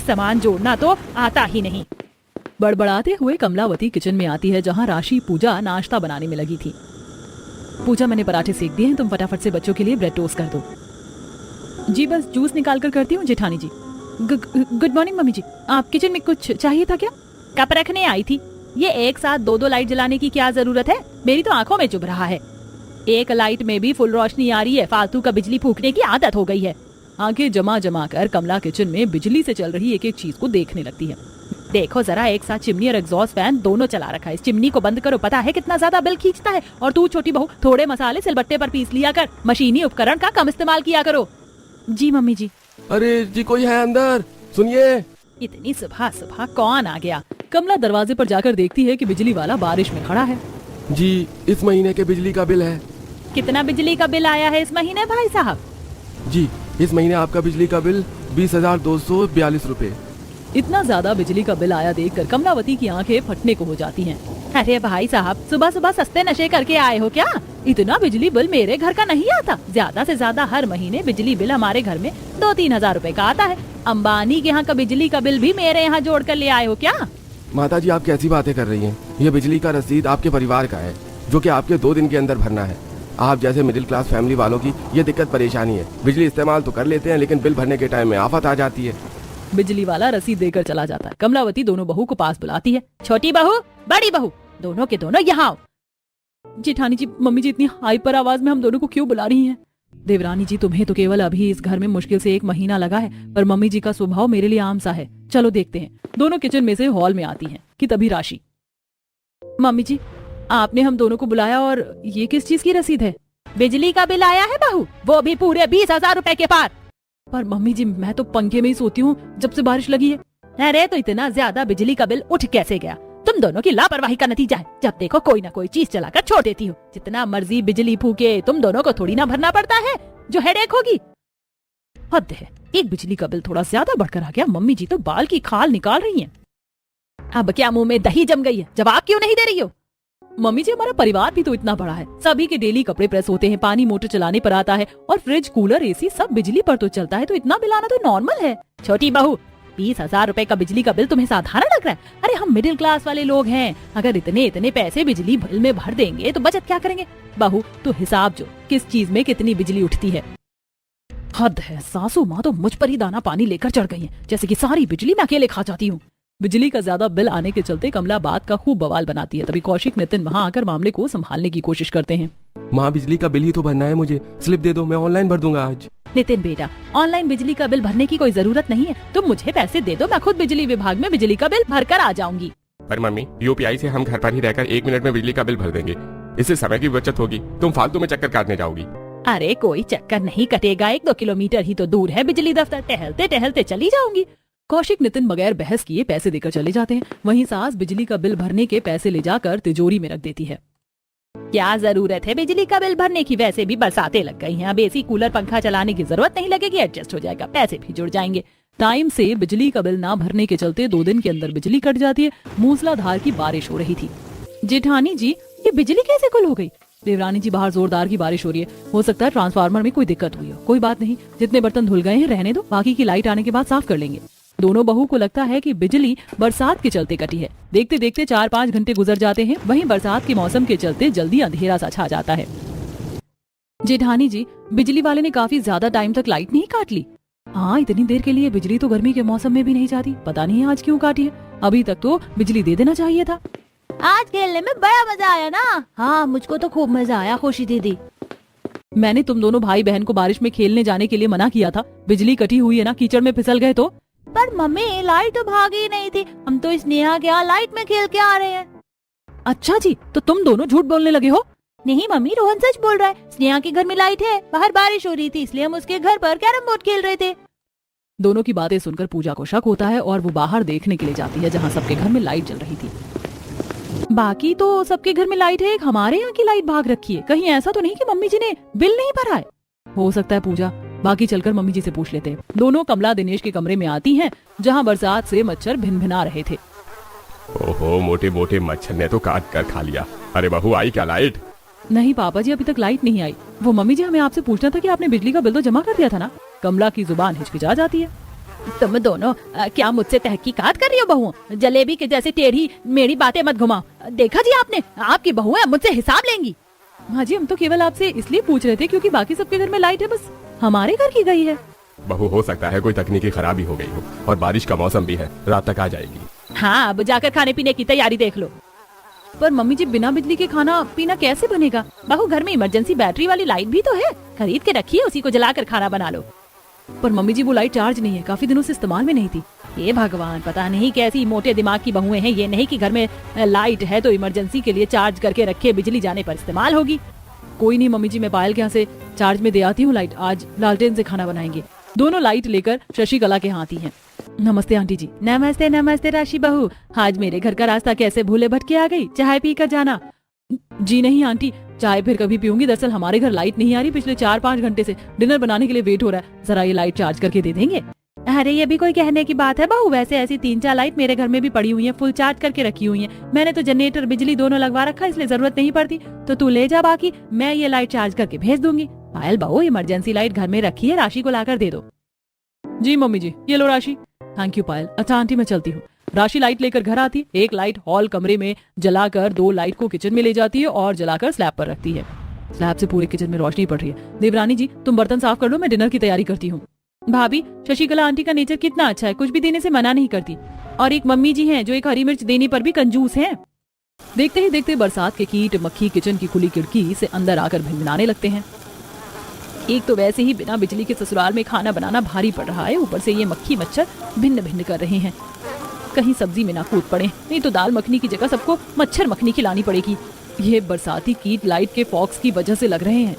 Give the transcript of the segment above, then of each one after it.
सामान जोड़ना तो आता ही नहीं। बड़बड़ाते हुए कमलावती किचन में आती है जहाँ राशि पूजा नाश्ता बनाने में लगी थी। पूजा, मैंने पराठे सेक दिए हैं, तुम फटाफट से बच्चों के लिए ब्रेड टोस्ट कर दो। जी बस जूस निकाल कर करती हूँ जेठानी जी। गुड मॉर्निंग मम्मी जी, आप किचन में कुछ चाहिए था क्या? कप रखने आई थी। ये एक साथ दो दो लाइट जलाने की क्या जरूरत है? मेरी तो आंखों में चुभ रहा है। एक लाइट में भी फुल रोशनी आ रही है, फालतू का बिजली फूकने की आदत हो गई है। आंखें जमा जमा कर कमला किचन में बिजली से चल रही एक एक चीज को देखने लगती है। देखो जरा, एक साथ चिमनी और एग्जॉस्ट फैन दोनों चला रखा है। इस चिमनी को बंद करो, पता है कितना ज्यादा बिल खींचता है। और तू छोटी बहू, थोड़े मसाले सिलबट्टे पर पीस लिया कर, मशीनी उपकरण का कम इस्तेमाल किया करो। जी मम्मी जी। अरे जी, कोई है अंदर? सुनिए। इतनी सुबह सुबह कौन आ गया? कमला दरवाजे पर जाकर देखती है कि बिजली वाला बारिश में खड़ा है। जी, इस महीने के बिजली का बिल है। कितना बिजली का बिल आया है इस महीने भाई साहब? जी, इस महीने आपका बिजली का बिल 20,242 रुपए। इतना ज्यादा बिजली का बिल आया देखकर कमलावती की आंखें फटने को हो जाती हैं। अरे भाई साहब, सुबह सुबह सस्ते नशे करके आए हो क्या? इतना बिजली बिल मेरे घर का नहीं आता। ज्यादा से ज्यादा हर महीने बिजली बिल हमारे घर में 2-3 हजार रुपए का आता है। अंबानी के यहाँ का बिजली का बिल भी मेरे यहाँ जोड़ कर ले आए हो क्या? माता जी, आप कैसी बातें कर रही हैं? ये बिजली का रसीद आपके परिवार का है, जो कि आपके 2 दिन के अंदर भरना है। आप जैसे मिडिल क्लास फैमिली वालों की ये दिक्कत परेशानी है। बिजली इस्तेमाल तो कर लेते हैं, लेकिन बिल भरने के टाइम में आफत आ जाती है। बिजली वाला रसीद देकर चला जाता है। कमलावती दोनों बहू को पास बुलाती है। छोटी बहू, बड़ी बहू, दोनों के दोनों यहाँ आओ। जेठानी जी, मम्मी जी इतनी हाइपर आवाज में हम दोनों को क्यों बुला रही हैं? देवरानी जी, तुम्हें तो केवल अभी इस घर में मुश्किल से 1 महीना लगा है, पर मम्मी जी का स्वभाव मेरे लिए आम सा है। चलो देखते हैं। दोनों किचन में से हॉल में आती हैं कि तभी राशि। मम्मी जी, आपने हम दोनों को बुलाया और ये किस चीज की रसीद है? बिजली का बिल आया है बहू, वो भी पूरे 20,000 रुपए के पार। पर मम्मी जी, मैं तो पंखे में ही सोती हूँ जब से बारिश लगी है। अरे तो इतना ज्यादा बिजली का बिल उठ कैसे गया? तुम दोनों की लापरवाही का नतीजा है। जब देखो कोई ना कोई चीज चलाकर छोड़ देती हो। जितना मर्जी बिजली फूके, तुम दोनों को थोड़ी ना भरना पड़ता है जो हेडेक होगी। हद है, एक बिजली का बिल थोड़ा ज्यादा बढ़कर आ गया। मम्मी जी तो बाल की खाल निकाल रही हैं। अब क्या मुंह में दही जम गई है? जवाब क्यों नहीं दे रही हो? मम्मी जी, हमारा परिवार भी तो इतना बड़ा है। सभी के डेली कपड़े प्रेस होते हैं, पानी मोटर चलाने पर आता है, और फ्रिज, कूलर, एसी सब बिजली पर तो चलता है, तो इतना बिल आना तो नॉर्मल है। छोटी बहू, 20,000 रुपए का बिजली का बिल तुम्हें साधारण लग रहा है? अरे हम मिडिल क्लास वाले लोग हैं। अगर इतने इतने पैसे बिजली बिल में भर देंगे तो बचत क्या करेंगे? बहू, तो हिसाब जो किस चीज में कितनी बिजली उठती है। हद है, सासू माँ तो मुझ पर ही दाना पानी लेकर चढ़ गई हैं, जैसे कि सारी बिजली मैं अकेले खा जाती हूँ। बिजली का ज्यादा बिल आने के चलते कमला बात का खूब बवाल बनाती है। तभी कौशिक, नितिन वहाँ आकर मामले को संभालने की कोशिश करते हैं। माँ, बिजली का बिल ही तो भरना है मुझे। स्लिप दे दो, मैं ऑनलाइन भर दूंगा आज। नितिन बेटा, ऑनलाइन बिजली का बिल भरने की कोई जरूरत नहीं है। तुम मुझे पैसे दे दो, मैं खुद बिजली विभाग में बिजली का बिल भर कर आ जाऊंगी। पर मम्मी, यूपीआई से हम घर पर ही रहकर 1 मिनट में बिजली का बिल भर देंगे। इससे समय की बचत होगी। तुम फालतू में चक्कर काटने जाओगी। अरे कोई चक्कर नहीं कटेगा, 1-2 किलोमीटर ही तो दूर है बिजली दफ्तर। टहलते टहलते चली जाऊंगी। कौशिक, नितिन बगैर बहस किए पैसे देकर चले जाते हैं। वहीं सास बिजली का बिल भरने के पैसे ले जाकर तिजोरी में रख देती है। क्या जरूरत है बिजली का बिल भरने की? वैसे भी बरसातें लग गई हैं, अब एसी कूलर पंखा चलाने की जरूरत नहीं लगेगी, एडजस्ट हो जाएगा, पैसे भी जुड़ जाएंगे। टाइम से बिजली का बिल ना भरने के चलते 2 दिन के अंदर बिजली कट जाती है। मूसलाधार की बारिश हो रही थी। जेठानी जी, ये बिजली कैसे गुल हो गई? देवरानी जी, बाहर जोरदार की बारिश हो रही है, हो सकता है ट्रांसफार्मर में कोई दिक्कत हुई हो। कोई बात नहीं, जितने बर्तन धुल गए हैं रहने दो, बाकी की लाइट आने के बाद साफ कर लेंगे। दोनों बहू को लगता है कि बिजली बरसात के चलते कटी है। देखते देखते 4-5 घंटे गुजर जाते हैं। वहीं बरसात के मौसम के चलते जल्दी अंधेरा सा छा जाता है। जेठानी जी, बिजली वाले ने काफी ज्यादा टाइम तक लाइट नहीं काट ली। हाँ, इतनी देर के लिए बिजली तो गर्मी के मौसम में भी नहीं जाती, पता नहीं आज क्यों काटी है। अभी तक तो बिजली दे देना चाहिए था। आज खेलने में बड़ा मजा आया ना? हाँ, मुझको तो खूब मजा आया खुशी दीदी। मैंने तुम दोनों भाई बहन को बारिश में खेलने जाने के लिए मना किया था। बिजली कटी हुई है ना, कीचड़ में फिसल गए तो? पर मम्मी, लाइट तो भागी ही नहीं थी। हम तो स्नेहा के यहाँ लाइट में खेल के आ रहे हैं। अच्छा जी, तो तुम दोनों झूठ बोलने लगे हो? नहीं मम्मी, रोहन सच बोल रहा है। स्नेहा के घर में लाइट है, बाहर बारिश हो रही थी, इसलिए हम उसके घर पर कैरम बोर्ड खेल रहे थे। दोनों की बातें सुनकर पूजा को शक होता है और वो बाहर देखने के लिए जाती है, जहाँ सबके घर में लाइट जल रही थी। बाकी तो सबके घर में लाइट है, एक हमारे यहाँ की लाइट भाग रखी है। कहीं ऐसा तो नहीं कि मम्मी जी ने बिल नहीं भरा है? हो सकता है पूजा, बाकी चलकर मम्मी जी से पूछ लेते हैं। दोनों कमला दिनेश के कमरे में आती हैं, जहाँ बरसात से मच्छर भिनभिना रहे थे। ओहो, मोटे मोटे मच्छर ने तो काट कर खा लिया। अरे बहू, आई क्या लाइट? नहीं पापा जी, अभी तक लाइट नहीं आई। वो मम्मी जी, हमें आपसे पूछना था कि आपने बिजली का बिल तो जमा कर दिया था ना? कमला की जुबान हिचकिचा जाती है। तुम दोनों क्या मुझसे तहकीकात कर रही हो बहुओं? जलेबी के जैसे टेढ़ी मेरी बातें मत घुमाओ। देखा जी आपने, आपकी बहुएं मुझसे हिसाब लेंगी। हाँ जी, हम तो केवल आपसे इसलिए पूछ रहे थे क्योंकि बाकी सबके घर में लाइट है, बस हमारे घर की गई है। बहू हो सकता है कोई तकनीकी खराबी हो गई हो, और बारिश का मौसम भी है, रात तक आ जाएगी। हाँ, अब जाकर खाने पीने की तैयारी देख लो। पर मम्मी जी, बिना बिजली के खाना पीना कैसे बनेगा? बहू, घर में इमरजेंसी बैटरी वाली लाइट भी तो है, खरीद के रखिए, उसी को जलाकर खाना बना लो। पर मम्मी जी, वो लाइट चार्ज नहीं है, काफी दिनों से इस्तेमाल में नहीं थी। ये भगवान, पता नहीं कैसी मोटे दिमाग की बहुएं हैं। ये नहीं कि घर में लाइट है तो इमरजेंसी के लिए चार्ज करके रखे, बिजली जाने पर इस्तेमाल होगी। कोई नहीं मम्मी जी, मैं पायल के यहाँ से चार्ज में दे आती हूँ लाइट। आज लालटेन से खाना बनाएंगे। दोनों लाइट लेकर शशिकला के यहाँ आती हैं। नमस्ते आंटी जी। नमस्ते नमस्ते राशि बहू, आज मेरे घर का रास्ता कैसे भूले भटके आ गई? चाय पी कर जाना। जी नहीं आंटी, चाय फिर कभी पीऊंगी। दरअसल हमारे घर लाइट नहीं आ रही पिछले 4-5 घंटे से। डिनर बनाने के लिए वेट हो रहा है, जरा ये लाइट चार्ज करके दे देंगे? अरे ये भी कोई कहने की बात है बहू, वैसे ऐसी 3-4 लाइट मेरे घर में भी पड़ी हुई है, फुल चार्ज करके रखी हुई है। मैंने तो जनरेटर बिजली दोनों लगवा रखा, इसलिए जरूरत नहीं पड़ती। तो तू ले जा, बाकी मैं ये लाइट चार्ज करके भेज दूंगी। पायल बहू, इमरजेंसी लाइट घर में रखी है, राशि को लाकर दे दो। जी मम्मी जी, ये लो राशि। थैंक यू पायल। अच्छा आंटी, मैं चलती हूँ। राशि लाइट लेकर घर आती, एक लाइट हॉल कमरे में जलाकर 2 लाइट को किचन में ले जाती है और जलाकर स्लैब पर रखती है। स्लैब से पूरे किचन में रोशनी पड़ रही है। देवरानी जी, तुम बर्तन साफ कर लो, मैं डिनर की तैयारी करती हूँ। भाभी, शशिकला आंटी का नेचर कितना अच्छा है, कुछ भी देने से मना नहीं करती। और एक मम्मी जी हैं जो एक हरी मिर्च देने पर भी कंजूस हैं। देखते ही देखते बरसात के कीट मक्खी किचन की खुली खिड़की से अंदर आकर भिनभिनाने लगते हैं। एक तो वैसे ही बिना बिजली के ससुराल में खाना बनाना भारी पड़ रहा है, ऊपर से ये मक्खी मच्छर भिन्न भिन्न कर रहे हैं। कहीं सब्जी में ना कूद पड़े, नहीं तो दाल मखनी की जगह सबको मच्छर मखनी खिलानी पड़ेगी। ये बरसाती कीट लाइट के फॉक्स की वजह से लग रहे हैं।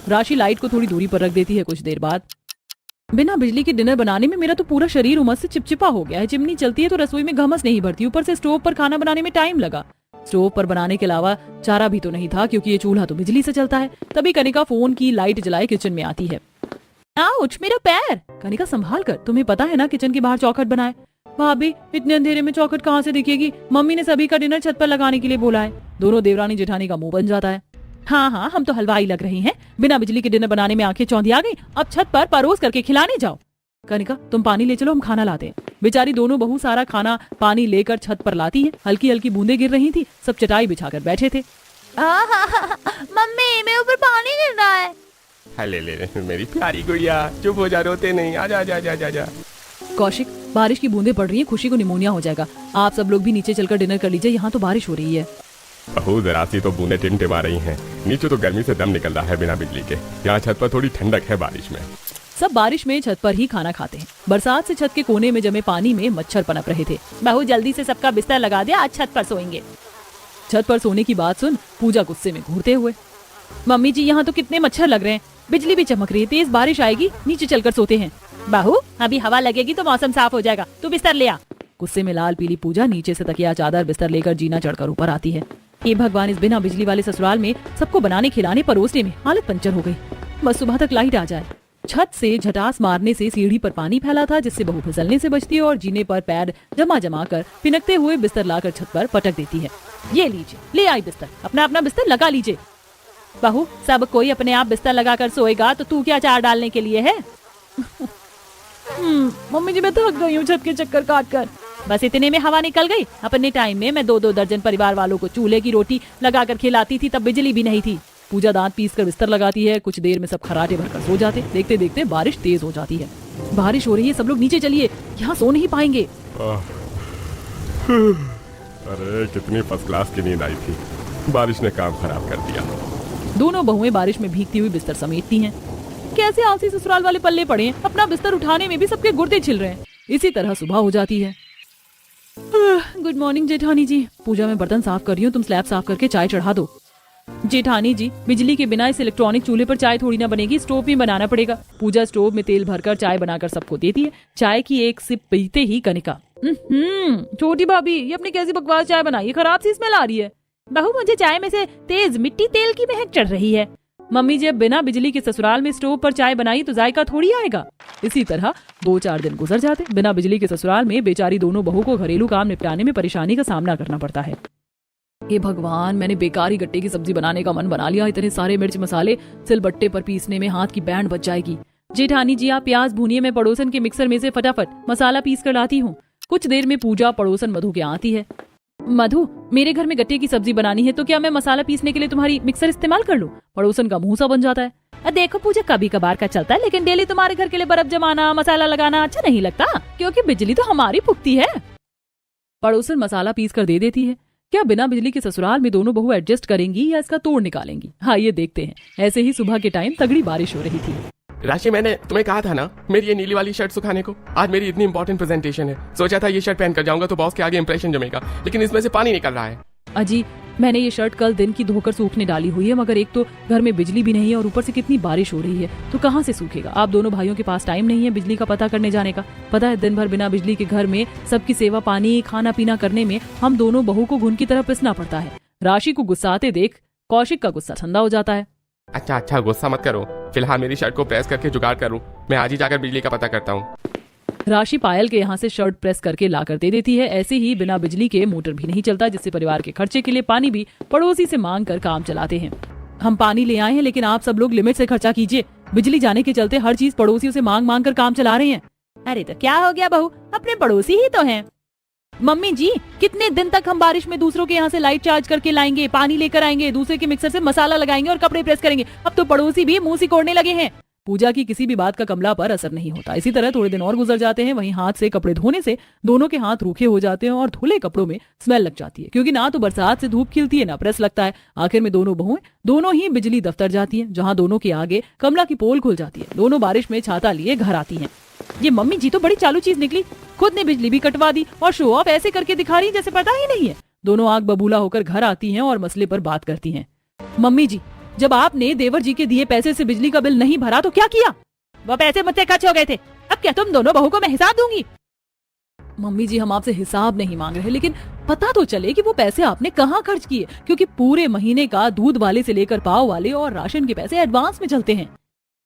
राशि लाइट को थोड़ी दूरी पर रख देती है। कुछ देर बाद, बिना बिजली के डिनर बनाने में मेरा तो पूरा शरीर उमस से चिपचिपा हो गया है। चिमनी चलती है तो रसोई में घमस नहीं भरती, ऊपर से स्टोव पर खाना बनाने में टाइम लगा। स्टोव पर बनाने के अलावा चारा भी तो नहीं था, क्योंकि ये चूल्हा तो बिजली से चलता है। तभी कनिका फोन की लाइट जलाए किचन में आती है। आउच, मेरा पैर। कनिका संभाल कर, तुम्हें पता है ना किचन के बाहर चौखट बना है। भाभी, इतने अंधेरे में चौखट कहाँ से दिखेगी? मम्मी ने सभी का डिनर छत पर लगाने के लिए बोला है। दोनों देवरानी जेठानी का मुंह बन जाता है। हाँ हाँ, हम तो हलवाई लग रही हैं। बिना बिजली के डिनर बनाने में आंखें चौंधी आ गई, अब छत पर परोस करके खिलाने जाओ। कनिका, तुम पानी ले चलो, हम खाना लाते हैं। बेचारी दोनों बहू सारा खाना पानी लेकर छत पर लाती हैं। हल्की हल्की बूंदें गिर रही थी। सब चटाई बिछाकर बैठे थे। मम्मी, मेरे ऊपर पानी गिर रहा है। ले मेरी प्यारी गुड़िया, चुप हो जा, रोते नहीं, आजा आजा आजा आजा। कौशिक, बारिश की बूंदें पड़ रही हैं, खुशी को निमोनिया हो जाएगा। आप सब लोग भी नीचे चलकर डिनर कर लीजिए, यहाँ तो बारिश हो रही है। बहू, जरा सी तो बूंदे टिमटिमा रही हैं। नीचे तो गर्मी से दम निकल रहा है बिना बिजली के। यहाँ छत पर थोड़ी ठंडक है बारिश में। सब बारिश में छत पर ही खाना खाते हैं। बरसात से छत के कोने में जमे पानी में मच्छर पनप रहे थे। बहू, जल्दी से सबका बिस्तर लगा दे, आज छत पर सोएंगे। छत पर सोने की बात सुन पूजा गुस्से में घूरते हुए, मम्मी जी, यहाँ तो कितने मच्छर लग रहे हैं, बिजली भी चमक रही है, तेज बारिश आएगी, नीचे चलकर सोते हैं। बहू, अभी हवा लगेगी तो मौसम साफ हो जाएगा, तू बिस्तर ले आ। गुस्से में लाल पीली पूजा नीचे से तकिया चादर बिस्तर लेकर जीना चढ़कर ऊपर आती है। ये भगवान, इस बिना बिजली वाले ससुराल में सबको बनाने खिलाने परोसने में हालत पंचर हो गई। बस सुबह तक लाइट आ जाए। छत से झटास मारने से सीढ़ी पर पानी फैला था, जिससे बहू फिसलने से बचती है और जीने पर पैर जमा जमा कर पिनकते हुए बिस्तर लाकर छत पर पटक देती है। ये लीजिए, ले आई बिस्तर, अपना अपना बिस्तर लगा लीजिए। बहू, सब कोई अपने आप बिस्तर लगाकर सोएगा तो तू क्या चार डालने के लिए है? मम्मी जी, मैं थक गई हूँ छत के चक्कर काट कर। बस इतने में हवा निकल गई। अपने टाइम में मैं 2-2 दर्जन परिवार वालों को चूल्हे की रोटी लगाकर खिलाती थी, तब बिजली भी नहीं थी। पूजा दांत पीस कर बिस्तर लगाती है। कुछ देर में सब खराटे भरकर सो जाते। देखते देखते बारिश तेज हो जाती है। बारिश हो रही है, सब लोग नीचे चलिए, यहाँ सो नहीं पाएंगे। अरे कितनी फर्स्ट क्लास की नींद आई थी, बारिश ने काम खराब कर दिया। दोनों बहुएं बारिश में भीगती हुई बिस्तर समेटती हैं। कैसे आलसी ससुराल वाले पल्ले पड़े हैं, अपना बिस्तर उठाने में भी सबके गुर्दे छिल रहे हैं। इसी तरह सुबह हो जाती है। गुड मॉर्निंग जेठानी जी। पूजा में बर्तन साफ कर रही हूँ, तुम स्लैब साफ करके चाय चढ़ा दो। जेठानी जी, बिजली के बिना इस इलेक्ट्रॉनिक चूल्हे पर चाय थोड़ी ना बनेगी, स्टोव में बनाना पड़ेगा। पूजा स्टोव में तेल भरकर चाय बनाकर सबको देती है। चाय की एक सिप पीते ही कनिका, छोटी भाभी, ये अपनी कैसी बकवास चाय बनाई, खराब सी स्मेल आ रही है। बहू, मुझे चाय में से तेज मिट्टी तेल की महक चढ़ रही है। मम्मी, जब बिना बिजली के ससुराल में स्टोव पर चाय बनाई तो जायका थोड़ी आएगा। इसी तरह 2-4 दिन गुजर जाते। बिना बिजली के ससुराल में बेचारी दोनों बहू को घरेलू काम निपटाने में परेशानी का सामना करना पड़ता है। हे भगवान, मैंने बेकार ही गट्टे की सब्जी बनाने का मन बना लिया। इतने सारे मिर्च मसाले सिलबट्टे पर पीसने में हाथ की बैंड बच जाएगी। जेठानी जी आप प्याज भूनिए, मैं पड़ोसन के मिक्सर में से फटाफट मसाला पीस कर लाती हूँ। कुछ देर में पूजा पड़ोसन मधु के आती है। मधु, मेरे घर में गट्टे की सब्जी बनानी है, तो क्या मैं मसाला पीसने के लिए तुम्हारी मिक्सर इस्तेमाल कर लूं? पड़ोसन का मुंह सा बन जाता है। देखो पूजा, कभी कभार का चलता है, लेकिन डेली तुम्हारे घर के लिए बर्फ जमाना, मसाला लगाना अच्छा नहीं लगता, क्योंकि बिजली तो हमारी फूकती है। पड़ोसन मसाला पीस कर दे देती है। क्या बिना बिजली के ससुराल में दोनों बहू एडजस्ट करेंगी या इसका तोड़ निकालेंगी? हाँ, ये देखते हैं। ऐसे ही सुबह के टाइम तगड़ी बारिश हो रही थी। राशि, मैंने तुम्हें कहा था ना मेरी ये नीली वाली शर्ट सुखाने को। आज मेरी इतनी इंपॉर्टेंट प्रेजेंटेशन है, सोचा था ये शर्ट पहन कर जाऊंगा तो बॉस के आगे इंप्रेशन जमेगा, लेकिन इसमें से पानी निकल रहा है। अजी, मैंने ये शर्ट कल दिन की धोकर सूखने डाली हुई है, मगर एक तो घर में बिजली भी नहीं है और ऊपर से कितनी बारिश हो रही है, तो कहाँ से सूखेगा? आप दोनों भाइयों के पास टाइम नहीं है बिजली का पता करने जाने का। पता है, दिन भर बिना बिजली के घर में सबकी सेवा पानी खाना पीना करने में हम दोनों बहू को घुन की तरह पिसना पड़ता है। राशि को गुस्साते देख कौशिक का गुस्सा ठंडा हो जाता है। अच्छा, गुस्सा मत करो, फिलहाल मेरी शर्ट को प्रेस करके जुगाड़ करूँ, मैं आज ही जाकर बिजली का पता करता हूँ। राशि पायल के यहाँ से शर्ट प्रेस करके ला कर दे देती है। ऐसे ही बिना बिजली के मोटर भी नहीं चलता, जिससे परिवार के खर्चे के लिए पानी भी पड़ोसी से मांग कर काम चलाते हैं। हम पानी ले आए हैं, लेकिन आप सब लोग लिमिट से खर्चा कीजिए। बिजली जाने के चलते हर चीज पड़ोसियों से मांग मांग कर काम चला रहे हैं। अरे तो क्या हो गया बहू, अपने पड़ोसी ही तो हैं। मम्मी जी, कितने दिन तक हम बारिश में दूसरों के यहाँ से लाइट चार्ज करके लाएंगे, पानी लेकर आएंगे, दूसरे के मिक्सर से मसाला लगाएंगे और कपड़े प्रेस करेंगे? अब तो पड़ोसी भी मुंह सिकोड़ने लगे हैं। पूजा की किसी भी बात का कमला पर असर नहीं होता। इसी तरह थोड़े दिन और गुजर जाते हैं। वहीं हाथ से कपड़े धोने से दोनों के हाथ रूखे हो जाते हैं और धुले कपड़ों में स्मेल लग जाती है, क्योंकि ना तो बरसात से धूप खिलती है ना प्रेस लगता है। आखिर में दोनों बहुएं दोनों ही बिजली दफ्तर जाती हैं, जहां दोनों के आगे कमला की पोल खुल जाती है। दोनों बारिश में छाता लिए घर आती हैं। ये मम्मी जी तो बड़ी चालू चीज निकली, खुद ने बिजली भी कटवा दी और शो ऑफ ऐसे करके दिखा रही जैसे पता ही नहीं है। दोनों आग बबूला होकर घर आती हैं और मसले पर बात करती हैं। मम्मी जी, जब आपने देवर जी के दिए पैसे से बिजली का बिल नहीं भरा तो क्या किया? वो पैसे मुझसे खर्च हो गए थे, अब क्या तुम दोनों बहू को मैं हिसाब दूंगी? मम्मी जी, हम आपसे हिसाब नहीं मांग रहे, लेकिन पता तो चले कि वो पैसे आपने कहाँ खर्च किए, क्योंकि पूरे महीने का दूध वाले से लेकर पाव वाले और राशन के पैसे एडवांस में चलते हैं।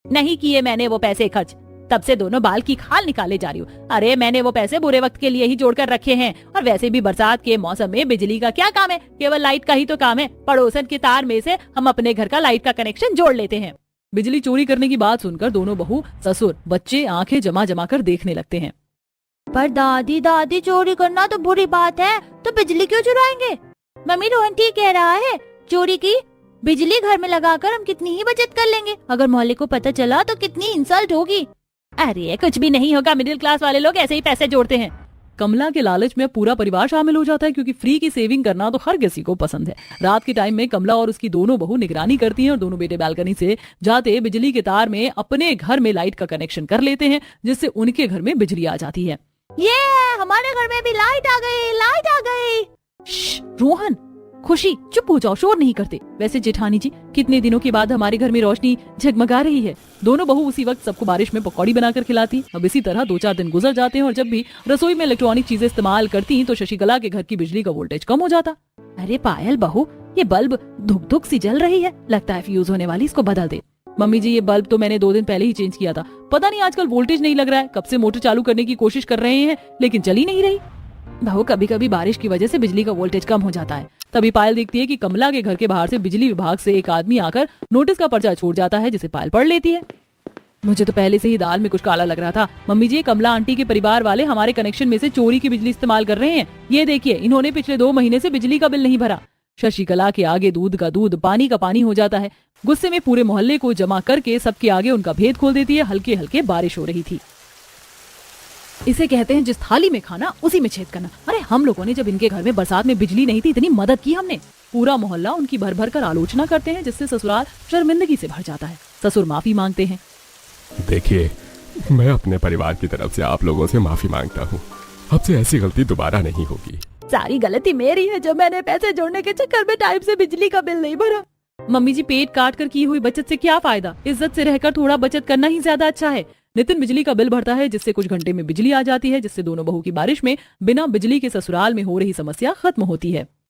नहीं किए मैंने वो पैसे खर्च, तब से दोनों बाल की खाल निकाले जा रही हूँ। अरे मैंने वो पैसे बुरे वक्त के लिए ही जोड़कर रखे हैं, और वैसे भी बरसात के मौसम में बिजली का क्या काम है, केवल लाइट का ही तो काम है। पड़ोसन के तार में से हम अपने घर का लाइट का कनेक्शन जोड़ लेते हैं। बिजली चोरी करने की बात सुनकर दोनों बहू ससुर बच्चे आंखें जमा जमा कर देखने लगते हैं। पर दादी चोरी करना तो बुरी बात है, तो बिजली क्यों चुराएंगे? मम्मी रोहन ठीक कह रहा है, चोरी की बिजली घर में लगाकर हम कितनी ही बचत कर लेंगे। अगर मोहल्ले को पता चला तो कितनी इंसल्ट होगी। अरे कुछ भी नहीं होगा, मिडिल क्लास वाले लोग ऐसे ही पैसे जोड़ते हैं। कमला के लालच में पूरा परिवार शामिल हो जाता है, क्योंकि फ्री की सेविंग करना तो हर किसी को पसंद है। रात के टाइम में कमला और उसकी दोनों बहू निगरानी करती हैं और दोनों बेटे बालकनी से जाते बिजली के तार में अपने घर में लाइट का कनेक्शन कर लेते हैं, जिससे उनके घर में बिजली आ जाती है। ये हमारे घर में भी लाइट आ गई, लाइट आ गई। रोहन, खुशी, चुप हो जाओ, शोर नहीं करते। वैसे जेठानी जी, कितने दिनों के बाद हमारे घर में रोशनी झगमगा रही है। दोनों बहू उसी वक्त सबको बारिश में पकौड़ी बनाकर खिलाती। अब इसी तरह 2-4 दिन गुजर जाते हैं और जब भी रसोई में इलेक्ट्रॉनिक चीजें इस्तेमाल करती तो शशिकला के घर की बिजली का वोल्टेज कम हो जाता। अरे पायल बहू, ये बल्ब धुक धुक सी जल रही है, लगता है फ्यूज होने वाली, इसको बदल दे। मम्मी जी, ये बल्ब तो मैंने 2 दिन पहले ही चेंज किया था, पता नहीं आजकल वोल्टेज नहीं लग रहा है। कब से मोटर चालू करने की कोशिश कर रहे हैं लेकिन चल ही नहीं रही। बहू, कभी कभी बारिश की वजह से बिजली का वोल्टेज कम हो जाता है। तभी पायल देखती है कि कमला के घर के बाहर से बिजली विभाग से एक आदमी आकर नोटिस का पर्चा छोड़ जाता है, जिसे पायल पढ़ लेती है। मुझे तो पहले से ही दाल में कुछ काला लग रहा था। मम्मी जी, कमला आंटी के परिवार वाले हमारे कनेक्शन में से चोरी की बिजली इस्तेमाल कर रहे हैं। ये देखिए, इन्होंने पिछले 2 महीने से बिजली का बिल नहीं भरा। शशिकला के आगे दूध का दूध, पानी का पानी हो जाता है। गुस्से में पूरे मोहल्ले को जमा करके सबके आगे उनका भेद खोल देती है। हल्के हल्के बारिश हो रही थी। इसे कहते हैं जिस थाली में खाना उसी में छेद करना। अरे हम लोगों ने जब इनके घर में बरसात में बिजली नहीं थी, इतनी मदद की हमने। पूरा मोहल्ला उनकी भर भर कर आलोचना करते हैं, जिससे ससुराल शर्मिंदगी से भर जाता है। ससुर माफी मांगते हैं। देखिए, मैं अपने परिवार की तरफ से आप लोगों से माफी मांगता हूँ। अब से ऐसी गलती दोबारा नहीं होगी। सारी गलती मेरी है, जो मैंने पैसे जोड़ने के चक्कर में टाइम से बिजली का बिल नहीं भरा। मम्मी जी, पेट काट कर की हुई बचत से क्या फायदा? इज्जत से रहकर थोड़ा बचत करना ही ज्यादा अच्छा है। नितिन बिजली का बिल भरता है, जिससे कुछ घंटे में बिजली आ जाती है, जिससे दोनों बहू की बारिश में बिना बिजली के ससुराल में हो रही समस्या खत्म होती है।